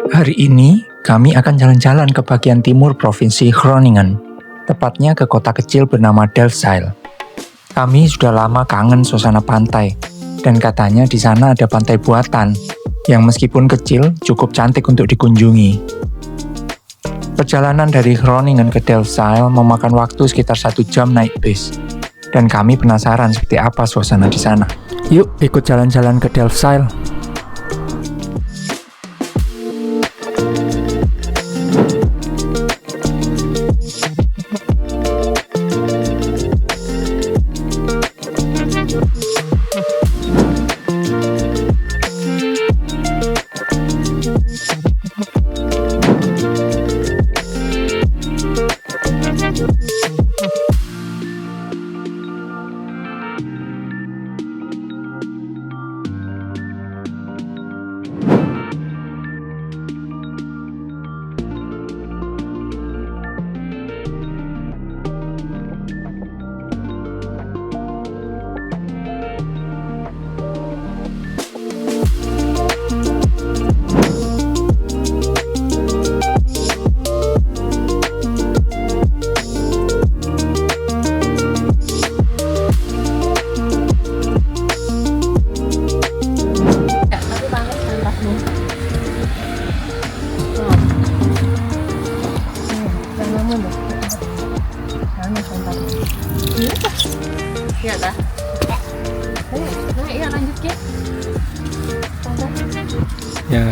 Hari ini, kami akan jalan-jalan ke bagian timur Provinsi Groningen, tepatnya ke kota kecil bernama Delfzijl. Kami sudah lama kangen suasana pantai, dan katanya di sana ada pantai buatan, yang meskipun kecil, cukup cantik untuk dikunjungi. Perjalanan dari Groningen ke Delfzijl memakan waktu sekitar 1 jam naik bis, dan kami penasaran seperti apa suasana di sana. Yuk, ikut jalan-jalan ke Delfzijl. Iya dah. Iya lanjut ke. Ya.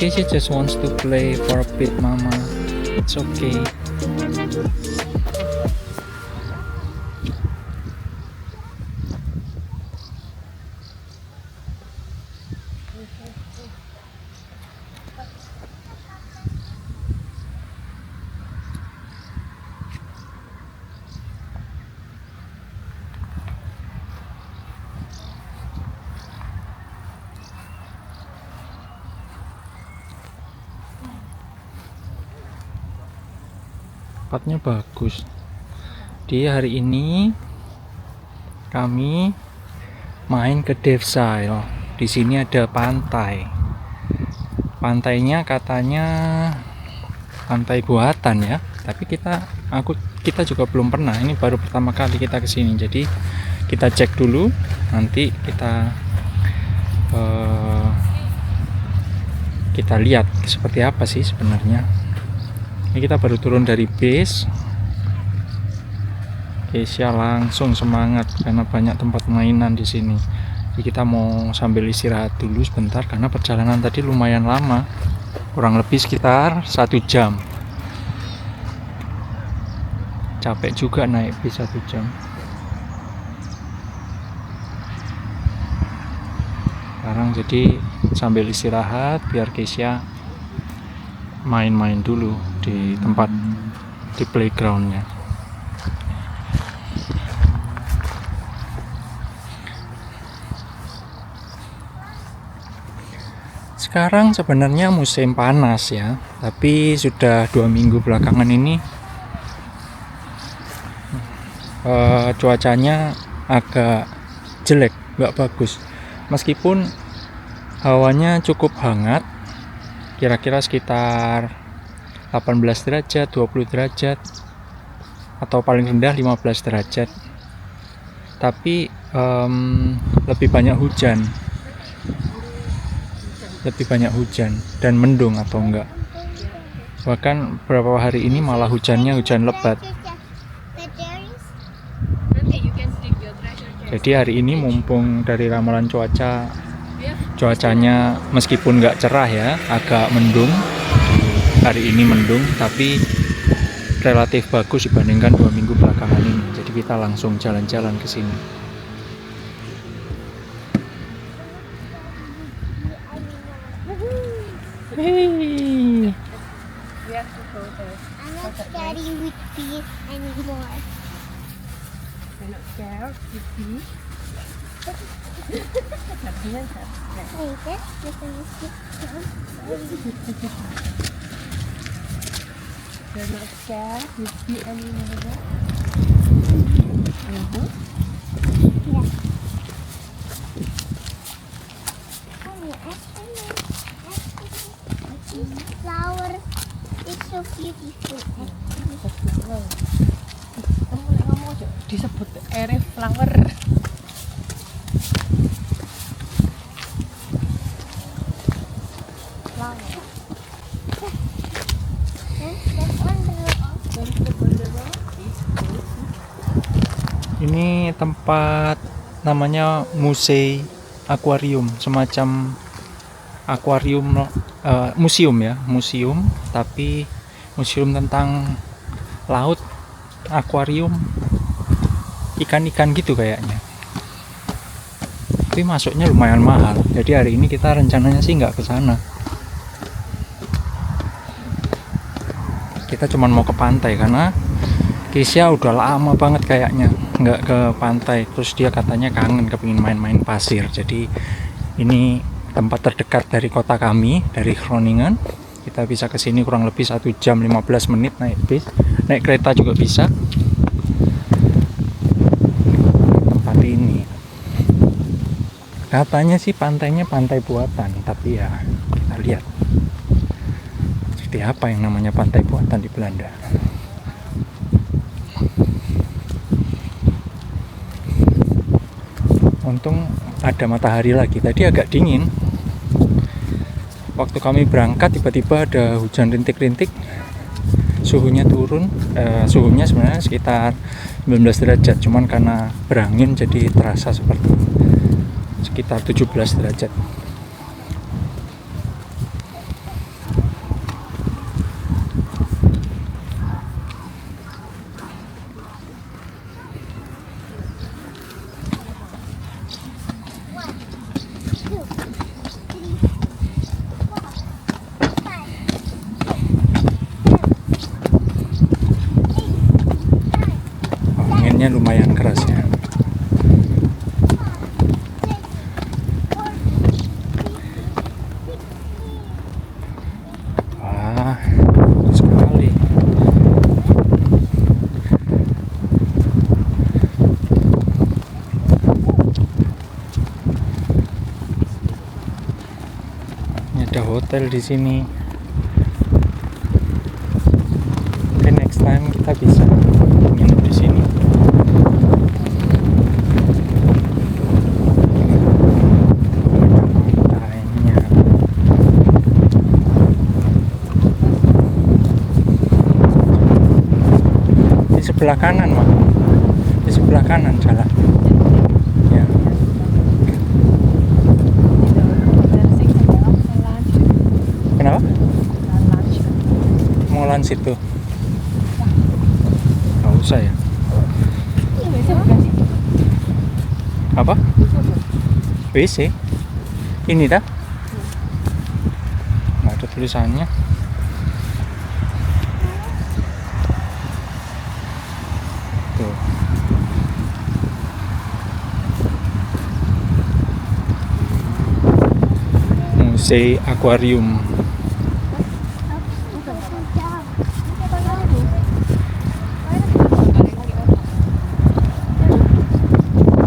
She just wants to play for a bit, Mama. It's okay. Tempatnya bagus. Di hari ini kami main ke Delfzijl. Di sini ada pantai. Pantainya katanya pantai buatan ya. Tapi kita juga belum pernah. Ini baru pertama kali kita ke sini. Jadi kita cek dulu. Nanti kita lihat seperti apa sih sebenarnya. Ini kita baru turun dari bis. Keisha langsung semangat karena banyak tempat mainan di sini. Jadi kita mau sambil istirahat dulu sebentar karena perjalanan tadi lumayan lama, kurang lebih sekitar 1 jam. Capek juga naik bis 1 jam. Sekarang jadi sambil istirahat biar Keisha main-main dulu di tempat di playgroundnya. Sekarang sebenarnya musim panas ya, tapi sudah 2 minggu belakangan ini cuacanya agak jelek, nggak bagus. Meskipun hawanya cukup hangat, kira-kira sekitar 18 derajat, 20 derajat, atau paling rendah 15 derajat. Tapi lebih banyak hujan dan mendung atau enggak. Bahkan beberapa hari ini malah hujannya hujan lebat. Jadi hari ini mumpung dari ramalan cuacanya meskipun nggak cerah ya, agak mendung. Hari ini mendung, tapi relatif bagus dibandingkan 2 minggu belakangan ini. Jadi kita langsung jalan-jalan ke sini. Hey. I'm not scared with bees anymore. You're not scared with me? Wait, this is You're not scared with me anymore? Yeah. so beautiful. Kamu lek ngomong aja disebut area flower. Ini tempat namanya Musei Aquarium, semacam akuarium, museum ya, museum, tapi museum tentang laut, akuarium, ikan-ikan gitu kayaknya. Tapi masuknya lumayan mahal, jadi hari ini kita rencananya sih nggak ke sana. Kita cuma mau ke pantai karena Kisya udah lama banget kayaknya nggak ke pantai, terus dia katanya kangen kepingin main-main pasir. Jadi ini tempat terdekat dari kota kami, dari Groningen. Kita bisa ke sini kurang lebih 1 jam 15 menit naik bis, naik kereta juga bisa. Tempat ini katanya sih pantainya pantai buatan, tapi ya kita lihat seperti apa yang namanya pantai buatan di Belanda. Untung ada matahari lagi, tadi agak dingin. Waktu kami berangkat tiba-tiba ada hujan rintik-rintik, suhunya turun. Suhunya sebenarnya sekitar 19 derajat, cuman karena berangin jadi terasa seperti sekitar 17 derajat. Anginnya lumayan keras ya. Wah, bagus sekali. Ini ada hotel di sini. Oke, next time kita bisa nginep di sini. Pantainya. Di sebelah kanan, Mak. Di sebelah kanan salah. Ya. Kenapa? Mau lunch itu? Nggak usah ya. Apa? WC? Ini dah? Nggak ada tulisannya. Tuh. Musei Aquarium.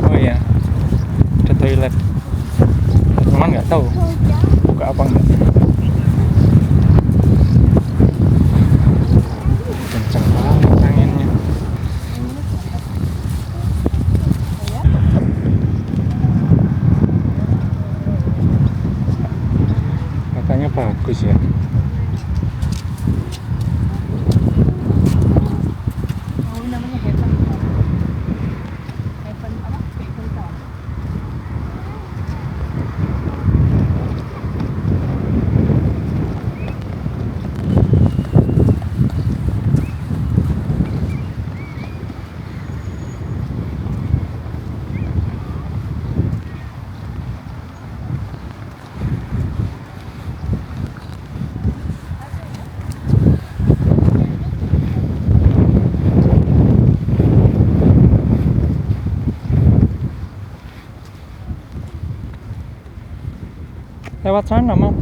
Oh iya, ada toilet. Cuman nggak tahu buka apa enggak. Kenceng banget anginnya. Katanya bagus ya. Oh, namanya Heaven. Heaven apa? Heaven Town. Lewat sana, Mam.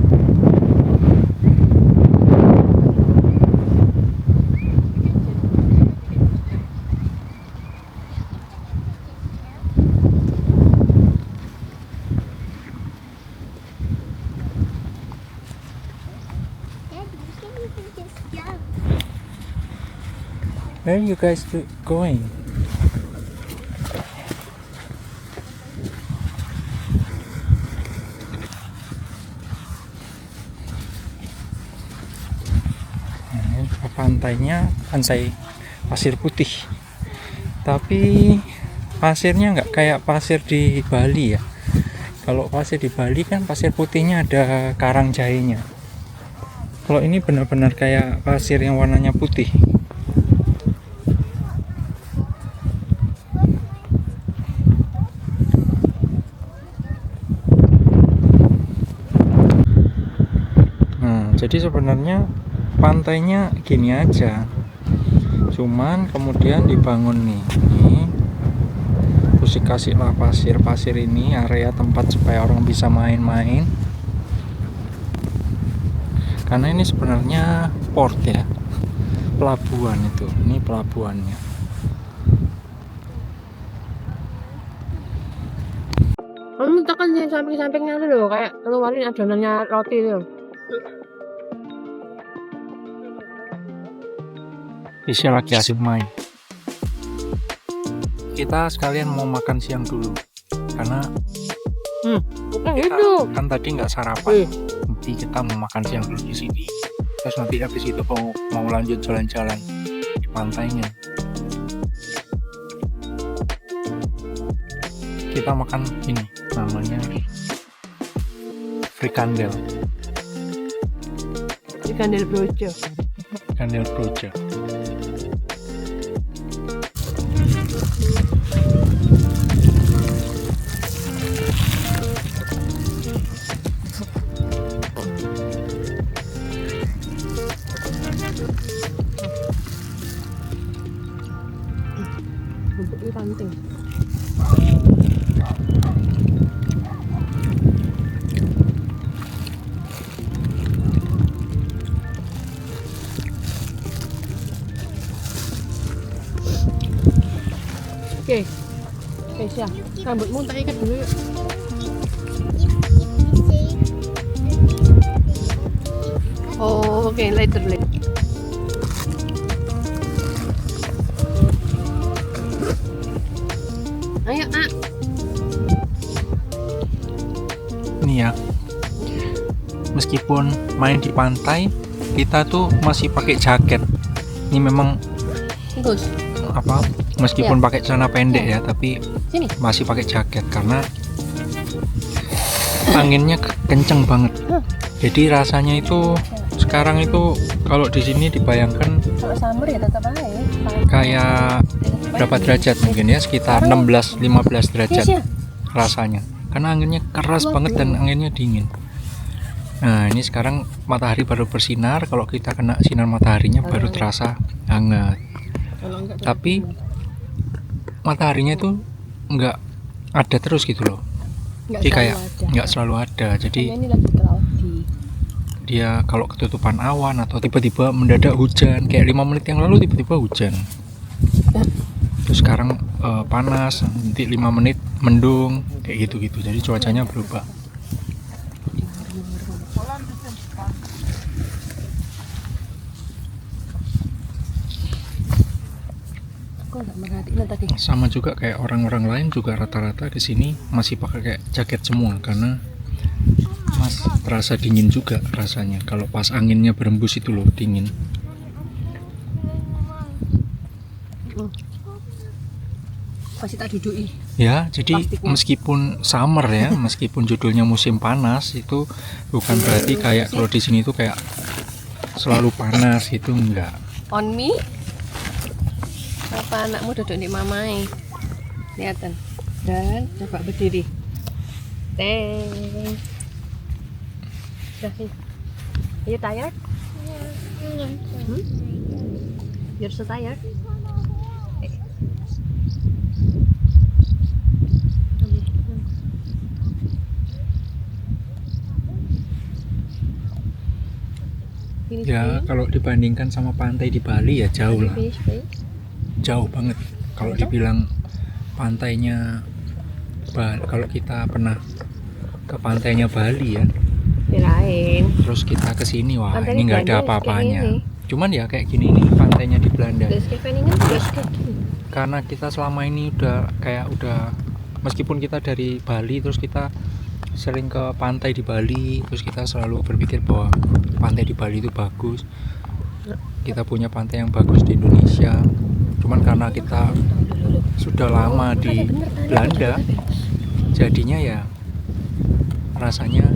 Dad, we can even just jump. Where you guys going? Nah, ini pantainya pantai pasir putih. Tapi pasirnya nggak kayak pasir di Bali ya. Kalau pasir di Bali kan pasir putihnya ada karang jahenya. Kalau ini benar-benar kayak pasir yang warnanya putih. Nah, jadi sebenarnya pantainya gini aja. Cuman kemudian dibangun nih. Terus dikasihlah pasir ini area tempat supaya orang bisa main-main. Karena ini sebenarnya port ya, pelabuhan itu. Ini pelabuhannya. Kamu tekan yang samping-sampingnya itu loh, kayak keluarin adonannya roti itu. Isya lagi asik main. Kita sekalian mau makan siang dulu, karena Bukan kita itu. kan tadi nggak sarapan. Nanti kita mau makan siang dulu di sini. Terus nanti habis itu mau lanjut jalan-jalan di pantainya. Kita makan ini, namanya frikandel. Ikan del brojo. Frikandel broja. Bentuknya ranting. Oke, siap. Rambutmu tak ikat dulu yuk. Oh, oke, later. Ayo, Nak. Ini ya, meskipun main di pantai, kita tuh masih pakai jaket. Ini memang Gus, apa? Meskipun pakai celana pendek ya, tapi sini. masih pakai jaket karena anginnya kenceng banget. Jadi rasanya itu sekarang itu kalau di sini dibayangkan Kalau summer ya tetap aja. kayak berapa derajat mungkin ya, sekitar 16-15 derajat rasanya. Karena anginnya keras banget dan anginnya dingin. Nah, ini sekarang matahari baru bersinar, kalau kita kena sinar mataharinya baru terasa hangat. Tapi mataharinya itu nggak ada terus gitu loh. Jadi kayak nggak selalu ada. Jadi ini lagi cloudy. dia kalau ketutupan awan atau tiba-tiba mendadak hujan, kayak 5 menit yang lalu tiba-tiba hujan. Terus sekarang panas, nanti 5 menit mendung, kayak gitu-gitu. Jadi cuacanya berubah. Kok nggak merhatiin tadi? Sama juga kayak orang-orang lain juga rata-rata di sini masih pakai kayak jaket semua karena terasa dingin juga rasanya. Kalau pas anginnya berembus itu loh dingin. Masih tak dudui. Ya, jadi Plastiknya. meskipun summer ya, meskipun judulnya musim panas, itu bukan berarti kayak kalau di sini tuh kayak selalu panas, itu enggak. On me? Apa anakmu duduk di mamai? Lihatan. Dan coba berdiri. Teng. Dah sini. Are you tired? You're so tired? Ya, kalau dibandingkan sama pantai di Bali ya jauh lah. Jauh banget. Kalau dibilang pantainya kalau kita pernah ke pantainya Bali ya, Kirain. terus kita ke sini, wah Pantainya ini nggak ada Bali apa-apanya. kayak Cuman ya kayak gini nih pantainya di Belanda. Scheveningen juga kayak gini. Karena kita selama ini udah meskipun kita dari Bali terus kita sering ke pantai di Bali, terus kita selalu berpikir bahwa pantai di Bali itu bagus, kita punya pantai yang bagus di Indonesia. Cuman karena kita sudah lama di Belanda, jadinya ya rasanya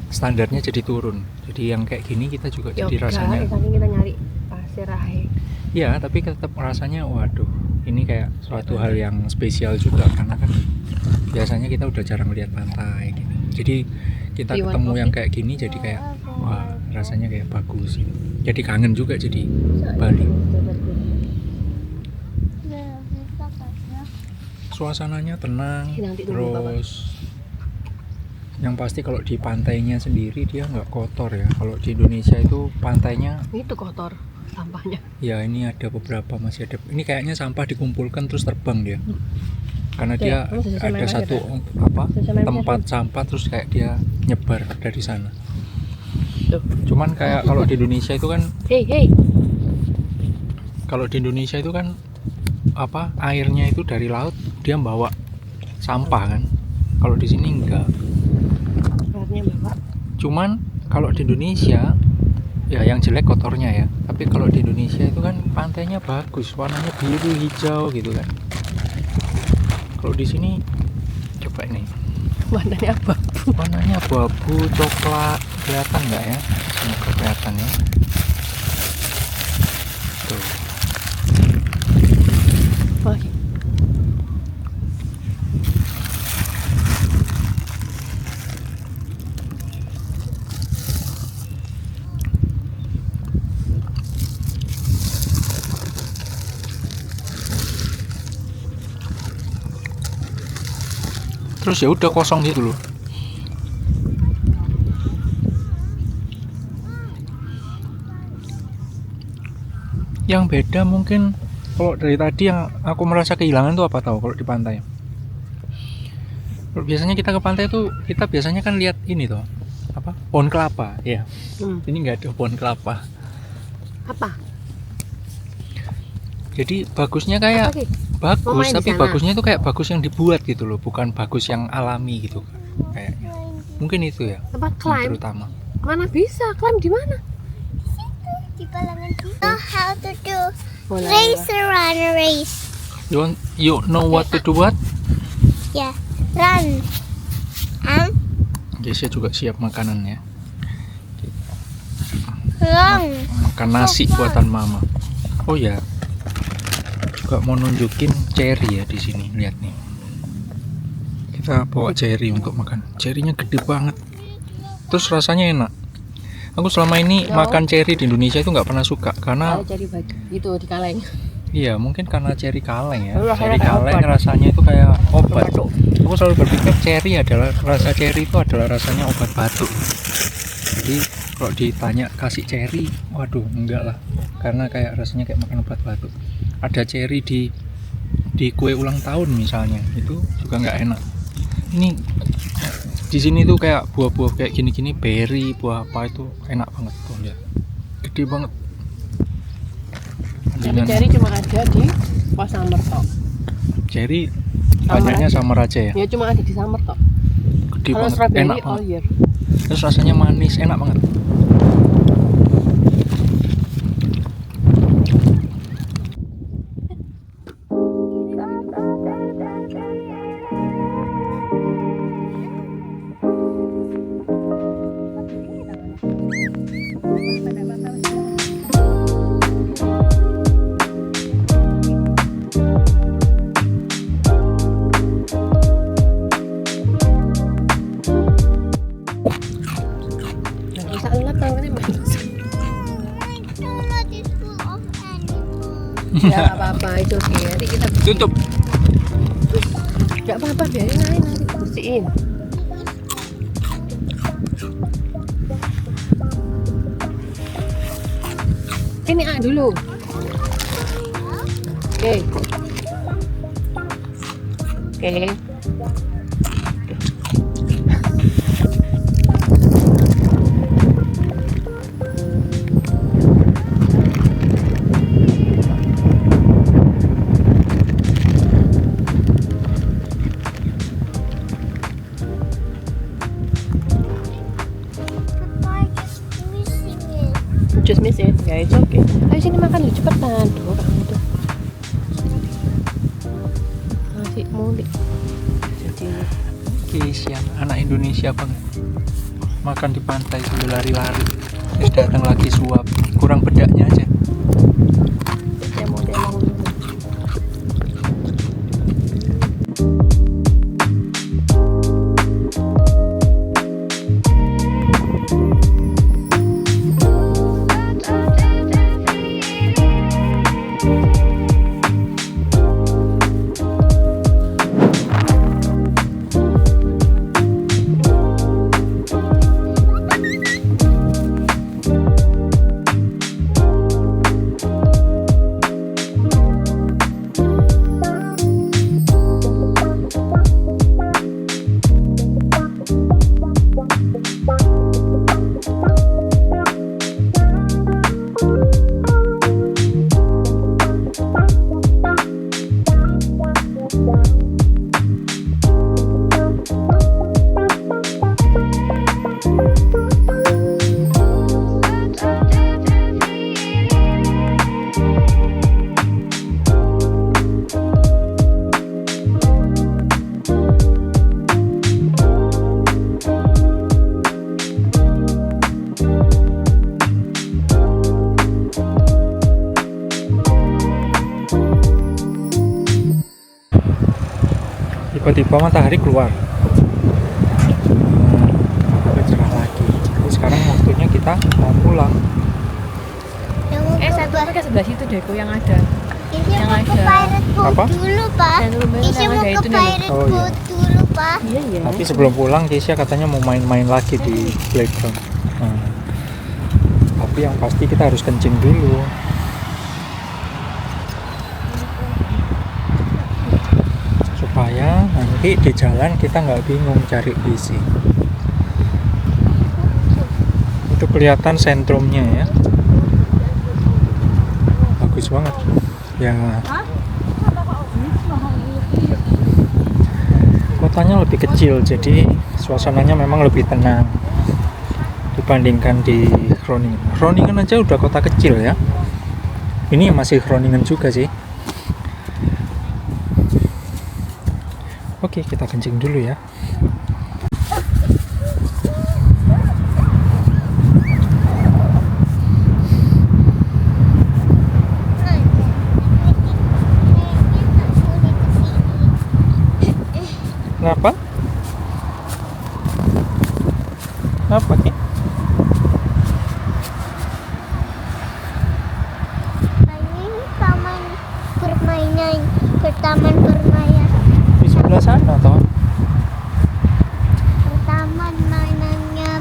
standarnya jadi turun. Jadi yang kayak gini kita juga jadi rasanya Tadi kita nyari pasir ahe. ya, tapi tetap rasanya waduh, ini kayak suatu hal yang spesial juga karena kan biasanya kita udah jarang lihat pantai gitu. Jadi kita ketemu yang kayak gini jadi kayak wah, rasanya kayak bagus. Jadi kangen juga jadi Bali. Suasananya tenang, terus yang pasti kalau di pantainya sendiri dia nggak kotor ya. Kalau di Indonesia itu pantainya Itu kotor sampahnya. ya, ini ada beberapa masih ada. Ini kayaknya sampah dikumpulkan terus terbang dia. Karena dia ada satu tempat sampah terus kayak dia nyebar dari sana. Cuman kayak kalau di Indonesia itu kan kalau di Indonesia itu kan airnya itu dari laut dia bawa sampah kan. Kalau di sini enggak. Airnya bawa. Cuman kalau di Indonesia ya yang jelek kotornya ya. Tapi kalau di Indonesia itu kan pantainya bagus, warnanya biru hijau gitu kan. Kalau di sini coba ini Warnanya abu-abu. warnanya abu-abu coklat, kelihatan nggak ya? Semoga kelihatan ya. Tuh. Wah, Terus ya udah kosong gitu loh. Yang beda mungkin kalau dari tadi yang aku merasa kehilangan tuh apa tahu kalau di pantai. Kalau biasanya kita ke pantai tuh kita biasanya kan lihat ini tuh pohon kelapa ya. Ini nggak ada pohon kelapa. apa? Jadi bagusnya kayak bagus, tapi bagusnya itu kayak bagus yang dibuat gitu loh, bukan bagus yang alami gitu kayaknya. Mungkin itu ya. Tempat climb. Terutama. Mana bisa climb di mana? Di balangan situ. Know how to do race around a race. You know what to do what? Yeah, run. Jadi saya juga siap makanannya. Long. Makan nasi buatan mama. Oh ya. Juga mau nunjukin cherry ya di sini, lihat nih. Kita bawa cherry untuk makan. Cherrynya gede banget. Terus rasanya enak. Aku selama ini makan cherry di Indonesia itu nggak pernah suka karena Cherry itu di kaleng. iya, mungkin karena cherry kaleng ya. Cherry kaleng rasanya itu kayak obat. Aku selalu berpikir rasa cherry itu adalah rasanya obat batuk. Jadi kalau ditanya kasih cherry, waduh enggak lah. Karena kayak rasanya kayak makan obat batuk. Ada cherry di kue ulang tahun misalnya, itu juga nggak enak. Ini di sini tuh kayak buah-buah kayak gini-gini, berry, buah apa itu enak banget tuh ya. Gede banget. Tapi cherry cuma ada di Pos Summer tok. Cherry banyaknya Summer aja ya. Ya cuma ada di Summer tok. Gede Kalau banget, strawberry enak all banget. year. Terus rasanya manis, enak banget. Gak apa-apa, itu oke. Nanti kita Tutup. Gak apa-apa, biarin aja nanti bersihin. Ini dulu. Oke. Oke. Ya itu oke. Ayo sini makan yuk cepetan. Tuh kamu tuh. Masih mulik. Jadi Keisha, anak Indonesia banget. Makan di pantai sambil lari-lari. Terus datang lagi suap. Kurang bedaknya aja. dia mau dulu. Tiba-tiba matahari keluar. Udah cerah lagi. Jadi sekarang waktunya kita mau pulang. Satu ke sebelah situ deh, yang ada. Isya Yang mau ke ada. pirate boat Apa? dulu, Pak. Isya mau ke pirate Oh, iya. boat dulu, Pak. Iya iya. Tapi sebelum pulang Keisha katanya mau main-main lagi di playground. Tapi yang pasti kita harus kencing dulu. Supaya nanti di jalan kita nggak bingung cari bis. Itu kelihatan sentrumnya ya. Bagus banget. Ya. Kotanya lebih kecil, jadi suasananya memang lebih tenang dibandingkan di Groningen. Groningen aja udah kota kecil ya. Ini masih Groningen juga sih. Oke, kita kencing dulu ya. Kenapa? Apa Ki? Ini taman permainan, taman permainan, Di sebelah sana toh. taman mainannya.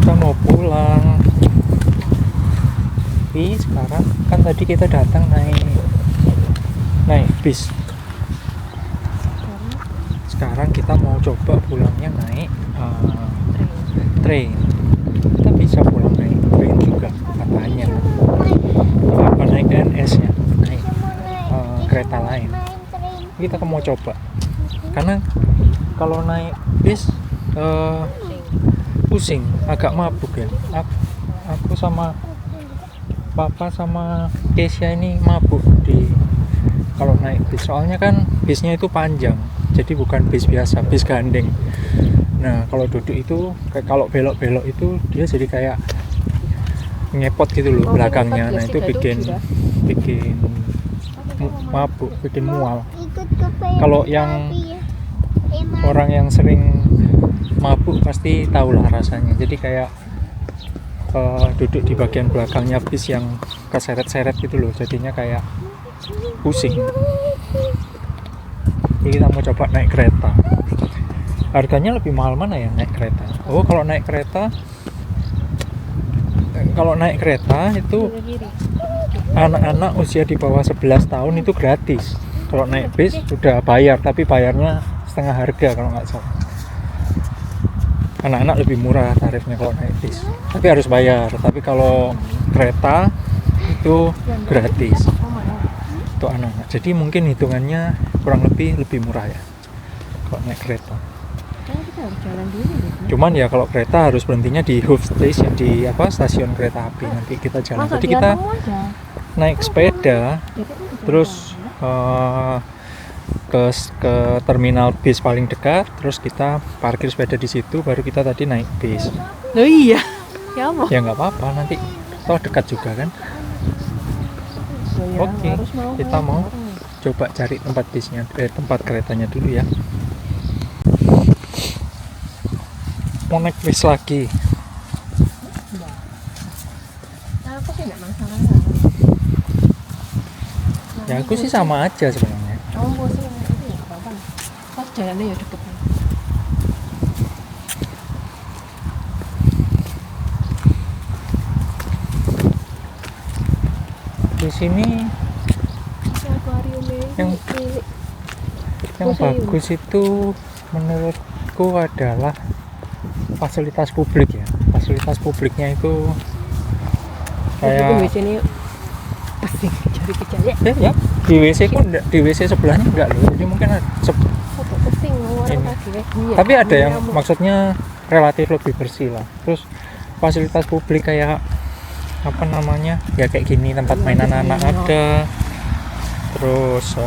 Kita mau pulang. Tapi sekarang kan tadi kita datang naik bis. Sekarang kita mau coba pulangnya naik train. Kita bisa pulang naik train juga katanya. Apa naik DNS ya? Naik kereta lain. Kita mau coba. Karena kalau naik bis pusing, agak mabuk ya. Aku sama Papa sama Keisha ini mabuk kalau naik bis. Soalnya kan bisnya itu panjang, jadi bukan bis biasa, bis gandeng. Nah kalau duduk itu kalau belok-belok itu dia jadi kayak ngepot gitu loh belakangnya. Nah itu bikin mabuk, bikin mual. Kalau yang orang yang sering mabuk pasti tahulah rasanya. Jadi kayak duduk di bagian belakangnya bis yang keseret-seret gitu loh, jadinya kayak pusing. Jadi kita mau coba naik kereta. Harganya lebih mahal mana ya naik kereta? Oh kalau naik kereta itu anak-anak usia di bawah 11 tahun itu gratis. Kalau naik bis udah bayar, tapi bayarnya setengah harga kalau nggak salah. Anak-anak lebih murah tarifnya kalau naik bis, tapi harus bayar. Tapi kalau kereta itu gratis untuk anak-anak. Jadi mungkin hitungannya kurang lebih murah ya kalau naik kereta. Kan kita harus jalan dulu gitu. Cuman ya kalau kereta harus berhentinya di Hoof Station, di apa, stasiun kereta api. Nanti kita jalan. Masa Jadi dia kita nemu aja? naik sepeda Jadi kan bisa terus jalan. ke terminal bis paling dekat, terus kita parkir sepeda di situ, baru kita tadi naik bis. Loh iya. Ya apa? Ya nggak apa-apa, nanti toh dekat juga kan. Oh, iya, Oke, harus kita kan? mau coba cari tempat bisnya, tempat keretanya dulu ya. Mau naik bis lagi. Nah, aku sih nggak masalah. Ya aku sih sama aja sebenarnya. Oh, gue sih itu nggak apa-apa. Pas jalannya ya deket. Di sini yang Museum. bagus itu menurutku adalah fasilitas publik ya. Fasilitas publiknya itu kayak WC-nya pusing cari kecaya. ya di WC ku di WC sebelahnya enggak loh. Jadi mungkin Pusing orang Ini. lagi. tapi ada yang maksudnya relatif lebih bersih lah. Terus fasilitas publik kayak apa namanya ya kayak gini, tempat mainan anak ada, terus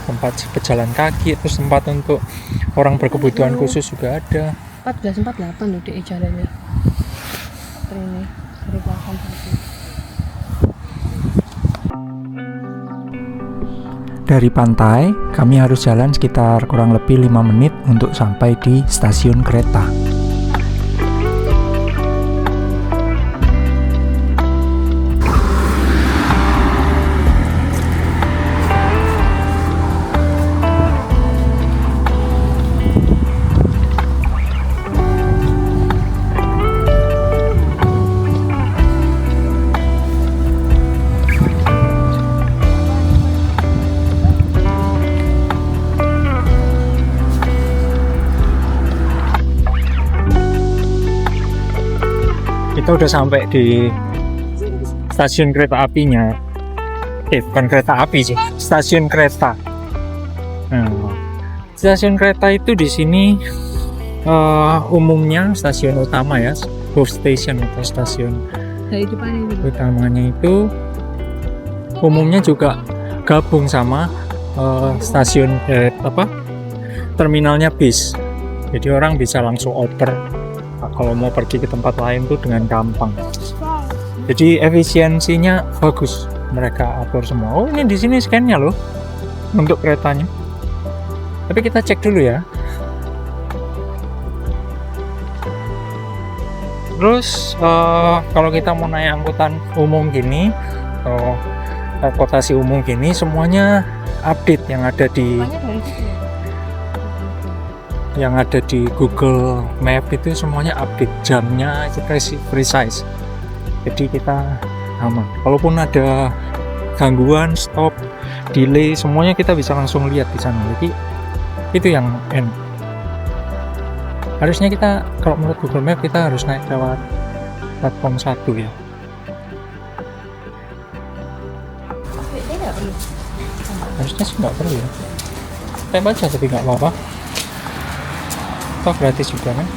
tempat pejalan kaki, terus tempat untuk orang berkebutuhan khusus juga ada. 14.48 loh di jalannya. Ini dari belakang tadi. Dari pantai kami harus jalan sekitar kurang lebih 5 menit untuk sampai di stasiun kereta. Kita udah sampai di stasiun kereta apinya. Bukan kereta api sih, stasiun kereta. Nah, stasiun kereta itu di sini umumnya stasiun utama ya, Hoof Station atau stasiun Dari depan ini. utamanya itu umumnya juga gabung sama stasiun terminalnya bis. Jadi orang bisa langsung oper kalau mau pergi ke tempat lain tuh dengan gampang. Jadi efisiensinya bagus, mereka atur semua. Oh ini di sini scan-nya loh untuk keretanya. Tapi kita cek dulu ya. Terus kalau kita mau naik angkutan umum gini, atau transportasi umum gini, semuanya update yang ada di Google Map itu semuanya update, jamnya itu precise. Jadi kita aman. Kalaupun ada gangguan, stop, delay, semuanya kita bisa langsung lihat di sana. Jadi itu yang enak. Harusnya kita kalau menurut Google Map kita harus naik lewat platform 1 ya. Harusnya sih nggak perlu ya. Saya baca tapi nggak apa-apa. Toh gratis juga kan.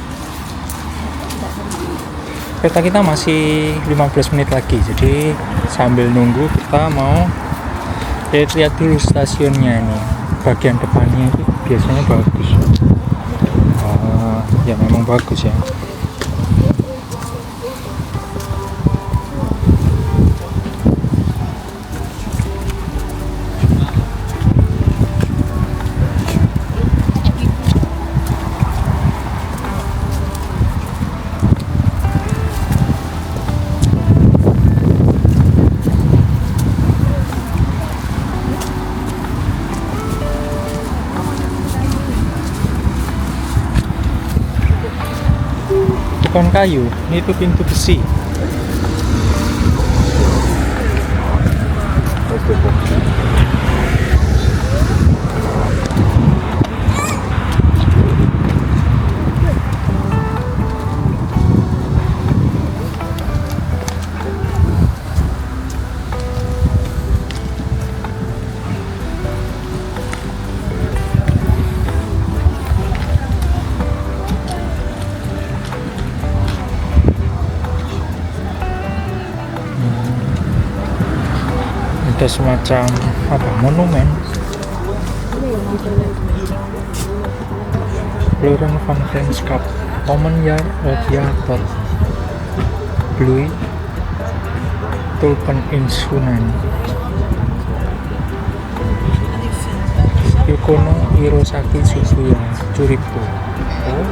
Kereta kita masih 15 menit lagi, jadi sambil nunggu kita mau lihat dulu stasiunnya ini. Bagian depannya itu biasanya bagus. Ya memang bagus ya. Bukan kayu, ini tuh pintu besi. ada semacam apa monumen Lauren van Vriendschap Common Yard Radiator Blue Tulpen in Sunan Yukono Hirosaki Shibuya Juripo. Oh.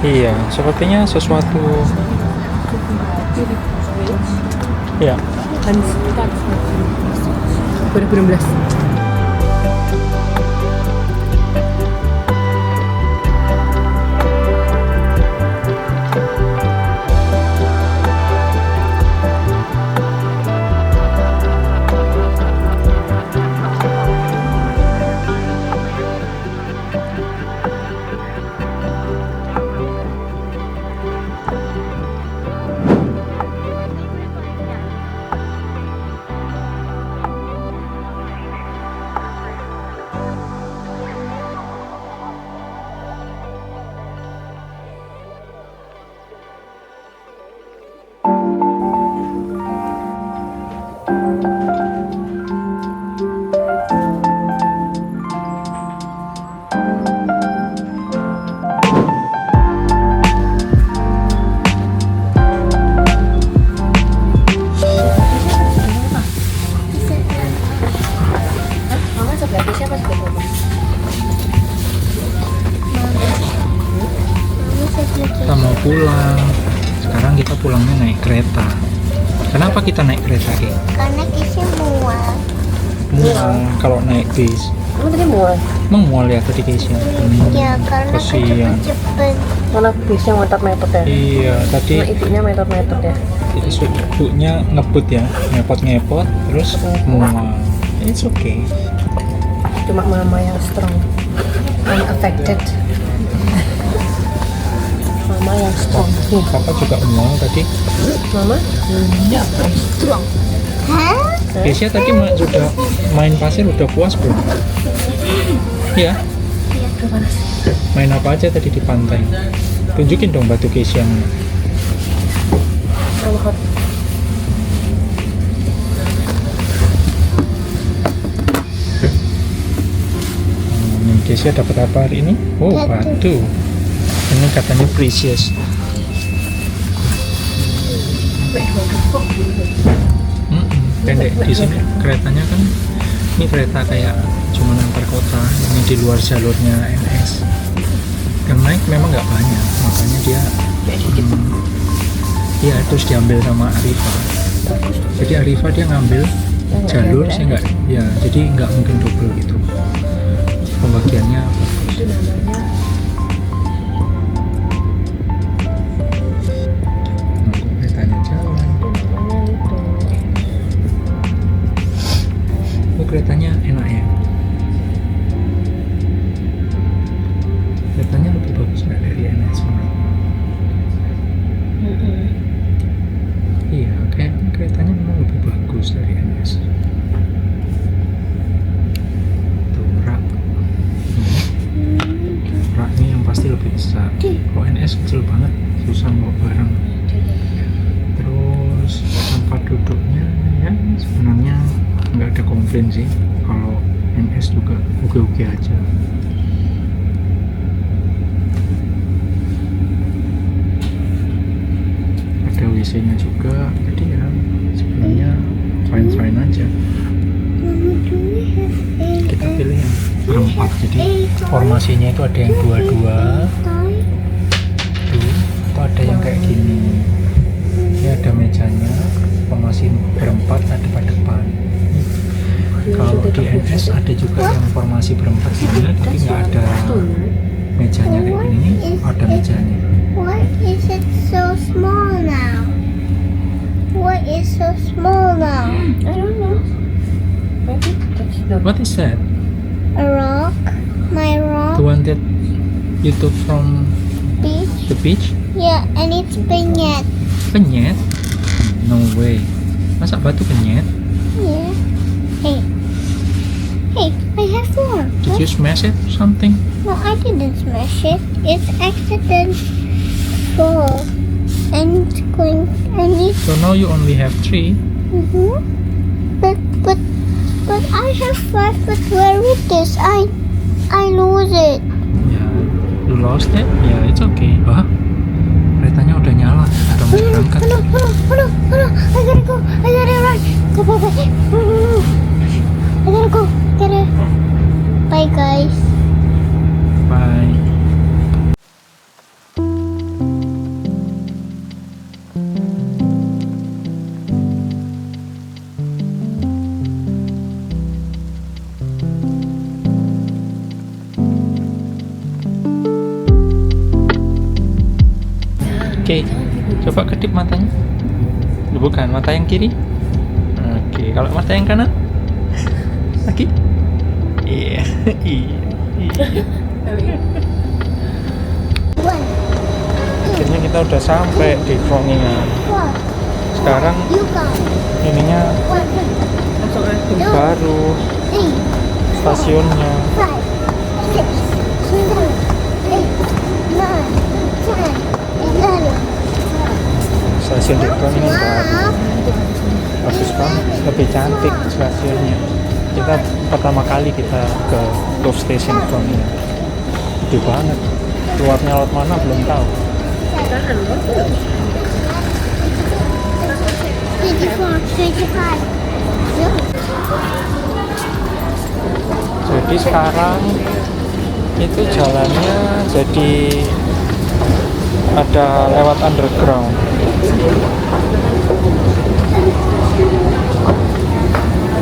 Iya, sepertinya sesuatu. Iya. 2016. Kita mau pulang. Sekarang kita pulangnya naik kereta. Kenapa kita naik kereta, Ki? Karena Keisha mual. Mual kalau naik bis. Kamu tadi mual? Emang mual ya tadi Keisha? Ya karena kasihan. cepet-cepet. Karena bisnya mepet-mepet ya? Iya, tadi Karena ibunya mepet-mepet ya? ibunya ngebut ya, ngepot-ngepot, terus mual. It's okay. Cuma mama yang strong, unaffected. Mama yang strong. Papa juga mual tadi. Mama? Ya, strong. Hah? Keisha tadi sudah main pasir udah puas belum? Iya. Udah panas. Main apa aja tadi di pantai? Tunjukin dong batu Keisha mana. Terlalu hot. Nih Keisha dapat apa hari ini? Oh, batu. Ini katanya precious. Pendek di sini keretanya kan. Ini kereta kayak cuma antar kota. Ini di luar jalurnya NS. Yang naik memang nggak banyak, makanya dia iya terus diambil sama Arriva. Jadi Arriva dia ngambil jalur sih nggak, ya jadi nggak mungkin double gitu. Pembagiannya bagus. Nunggu keretanya jalan. Oh keretanya enak ya. Keretanya lebih bagus nggak dari NS menurut? Iya, kayak keretanya memang lebih bagus dari NS. Tuh, rak. Rak ini yang pasti lebih besar. Kalau NS kecil banget, susah bawa barang. Terus tempat duduknya ya sebenarnya nggak ada komplain sih. Kalau NS juga oke-oke aja. Ada WC-nya juga, jadi ya sebenarnya fine-fine aja. Kita pilih yang berempat, jadi formasinya itu ada yang dua-dua, tuh, itu ada yang kayak gini. Ini ada mejanya, formasi berempat ada pada depan. Kalau di NS ada juga yang formasi berempat ini, tapi nggak ada mejanya kayak gini. Ada mejanya. Why is it so small now? Why is so small now? I don't know. Maybe that's the What is that? A rock? My rock? The one that you took from Beach? the beach? Yeah, and it's penyet. Penyet? No way. Masa batu penyet? Yeah. Hey. Hey, I have more. Did you smash it or something? No, I didn't smash it. It's accident fall. And it's going, and it's, So now you only have 3. but have five, but where it is? I lose it. Ya, you lost it? Ya, it's okay. Wah, keretanya udah nyala. Udah mau berangkat. Hold on. I gotta go. I gotta run. Go. I gotta go. Bye, guys. Bye. Oke, coba kedip matanya. Bukan, mata yang kiri. Oke, kalau mata yang kanan? Lagi? Iya, iya. One, Akhirnya kita udah sampai di Groningen. four. Sekarang You go. ininya One, baru, three, stasiunnya. 5, 6, 7, 8, 9, 10, 11. Stasiun di Groningen baru. Wow. Bagus banget, lebih cantik stasiunnya. Kita pertama kali kita ke Love Station Groningen. Gede banget. Keluarnya lewat mana belum tahu. 24, 25. Jadi sekarang itu jalannya jadi ada lewat underground.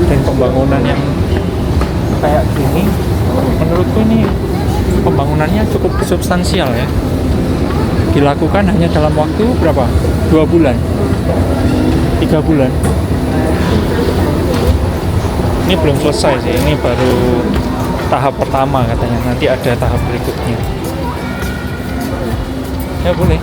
Dan pembangunan yang kayak gini menurutku ini pembangunannya cukup substansial ya. Dilakukan hanya dalam waktu berapa? 2 bulan? 3 bulan? Ini belum selesai sih, ini baru tahap pertama katanya, nanti ada tahap berikutnya. Ya boleh.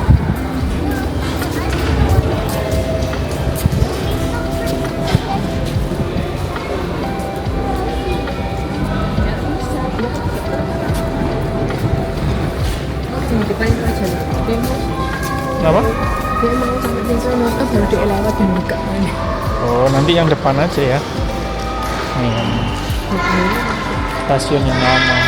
Kenapa? Dia mau sampai di sana kan baru dia lewat dan buka mana. Oh, nanti yang depan aja ya. Nih, stasiun yang lama.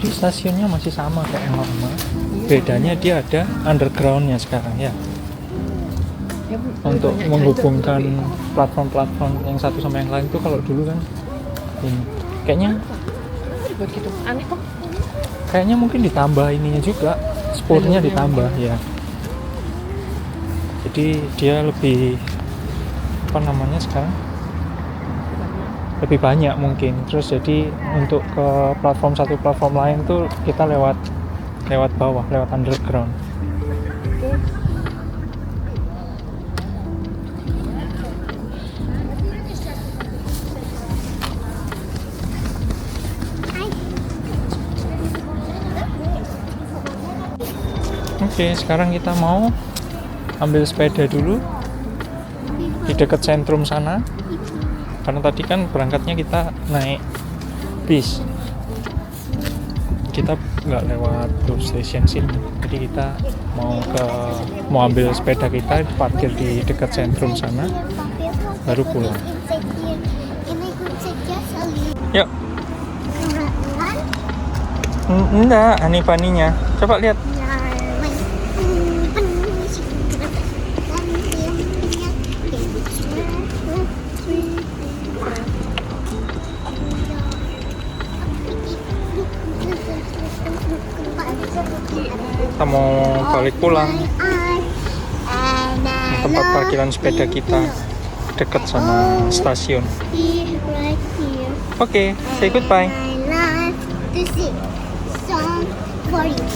Di stasiunnya masih sama kayak yang lama. Bedanya dia ada undergroundnya sekarang ya. Untuk menghubungkan platform-platform yang satu sama yang lain tuh kalau dulu kan ini kayaknya Begitu. Aneh kok. kayaknya mungkin ditambah ininya juga, spurnya ditambah ya. Jadi dia lebih apa namanya sekarang lebih banyak mungkin. Terus jadi untuk ke platform satu platform lain tuh kita lewat bawah, lewat underground. Oke, sekarang kita mau ambil sepeda dulu di dekat sentrum sana. Karena tadi kan berangkatnya kita naik bis. Kita nggak lewat Love Station sini. Jadi kita mau ambil sepeda kita parkir di dekat sentrum sana, baru pulang. Yuk. Enggak, Hanifaninya. Coba lihat. Kita mau balik pulang. Tempat parkiran sepeda kita dekat sama stasiun. Oke, say goodbye. I love to sing song for you.